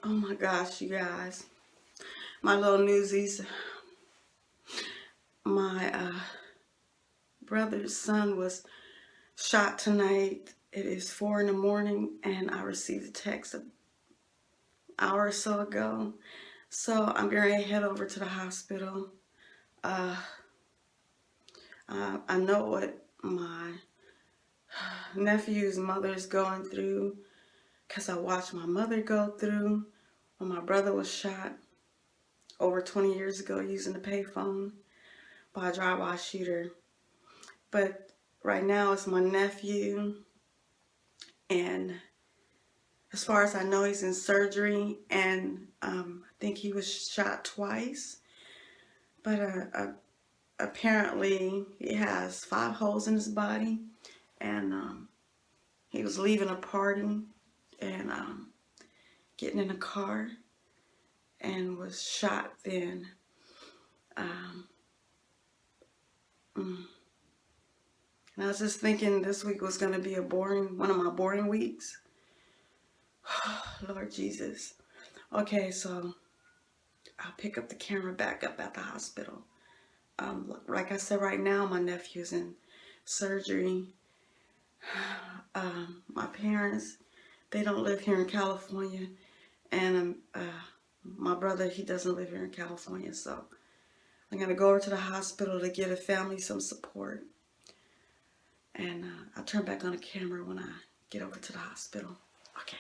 Oh my gosh, you guys. My little newsies. My brother's son was shot tonight. It is 4 in the morning and I received a text an hour or so ago. So I'm going to head over to the hospital. I know what my nephew's mother is going through because I watched my mother go through when my brother was shot over 20 years ago using a payphone by a drive-by shooter. But right now it's my nephew, and as far as I know, he's in surgery, and I think he was shot twice. But apparently he has 5 holes in his body, and he was leaving a party and getting in a car and was shot then. And I was just thinking this week was going to be one of my boring weeks. Lord Jesus. Okay, so I'll pick up the camera back up at the hospital. Like I said, right now my nephew's in surgery. My parents, they don't live here in California, and my brother, he doesn't live here in California, so I'm going to go over to the hospital to give the family some support. And I'll turn back on the camera when I get over to the hospital. Okay.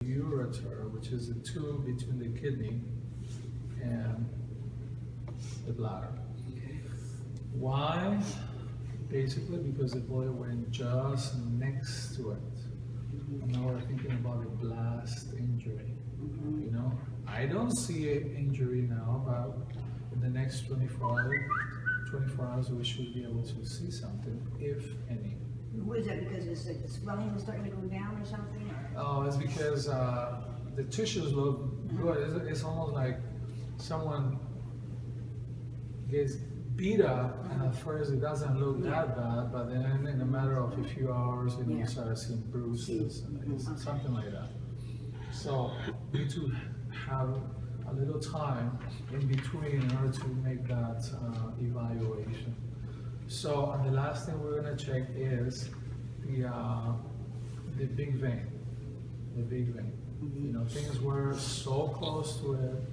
Ureter, which is a tube between the kidney and the bladder. Why? Basically because the boy went just next to it. And now we're thinking about a blast injury. You know, I don't see an injury now, but in the next 24 hours we should be able to see something, if any. What is that, because it's like the swelling was starting to go down or something? Or? Oh, it's because the tissues look good. It's almost like someone gets beat up, and at first it doesn't look that bad, but then in a matter of a few hours, you start seeing bruises and something like that. So we need to have a little time in between in order to make that evaluation. So, and the last thing we're going to check is the big vein. The big vein. You know, things were so close to it.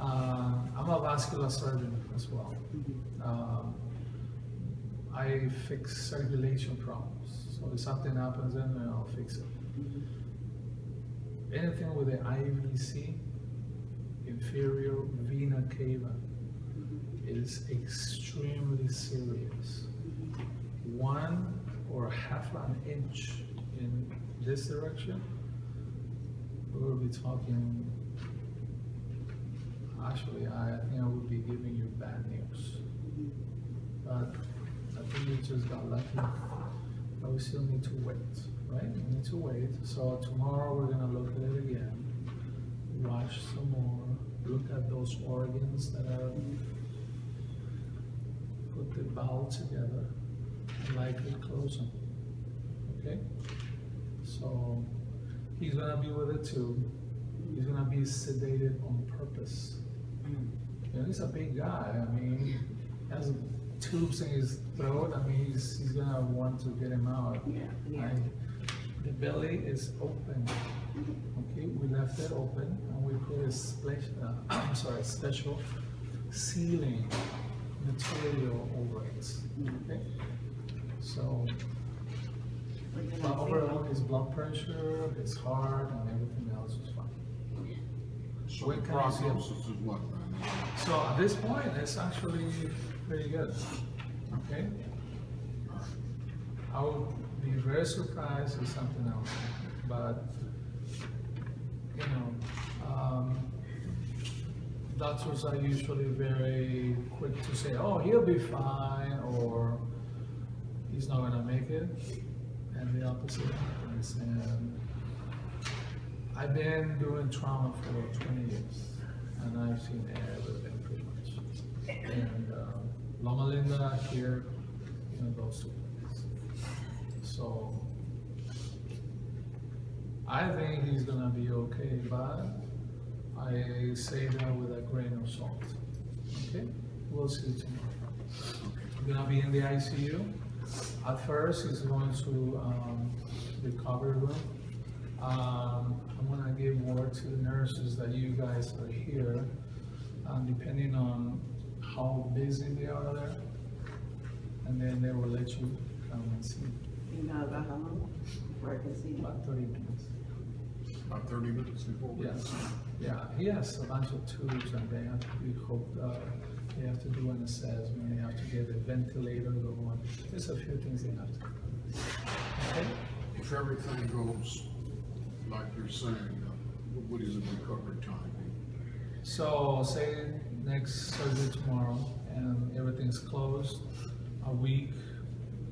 I'm a vascular surgeon as well. I fix circulation problems. So if something happens, then I'll fix it. Anything with the IVC, inferior vena cava, is extremely serious. 1 or half an inch in this direction, we will be talking. Actually, I think I would be giving you bad news. But I think we just got lucky. But we still need to wait, right? We need to wait. So tomorrow we're gonna look at it again, watch some more, look at those organs that are put the bowel together, and likely close them. Okay? So he's gonna be with it too. He's gonna be sedated on purpose. You know, he's a big guy. I mean, he has tubes in his throat. I mean, he's gonna want to get him out. The belly is open. Okay, we left it open, and we put a special sealing material over it. Okay, so overall, his blood pressure, his heart, and everything else is fine. So When the can you see him? prognosis is what, man? So at this point, it's actually pretty good. Okay? I would be very surprised if something else happened, but you know, doctors are usually very quick to say, "Oh, he'll be fine," or "He's not gonna make it," and the opposite happens. And I've been doing trauma for 20 years, and I've seen everything pretty much. And Loma Linda here, you know, those two places. So I think he's gonna be okay, but I say that with a grain of salt. Okay, we'll see tomorrow. We're gonna be in the ICU. At first, he's going to recovery room. I'm gonna give word to the nurses that you guys are here, depending on how busy they are there, and then they will let you come and see. You know about how long? Where I can see you. About 30 minutes. About 30 minutes before? Yes, yeah, he has a bunch of tubes and they have to be hooked up, they have to do an assessment, they have to get a ventilator going, there's a few things they have to do. Okay? If everything goes like you're saying, what is the recovery time? So say next surgery tomorrow and everything's closed, a week,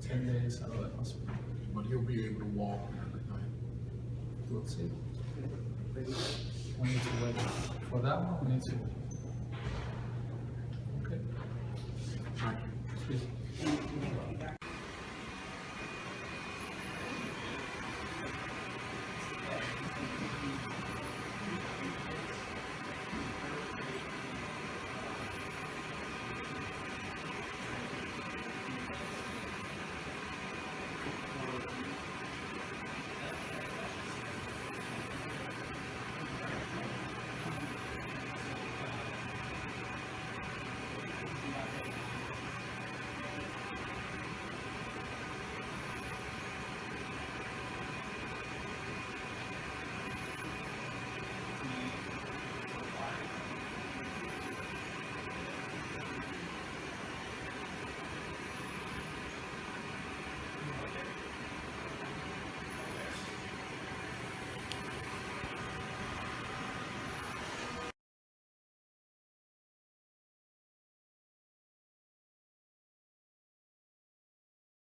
10 days out of the hospital. But he'll be able to walk and everything. We'll see. We need to wait. For that one, we need to wait.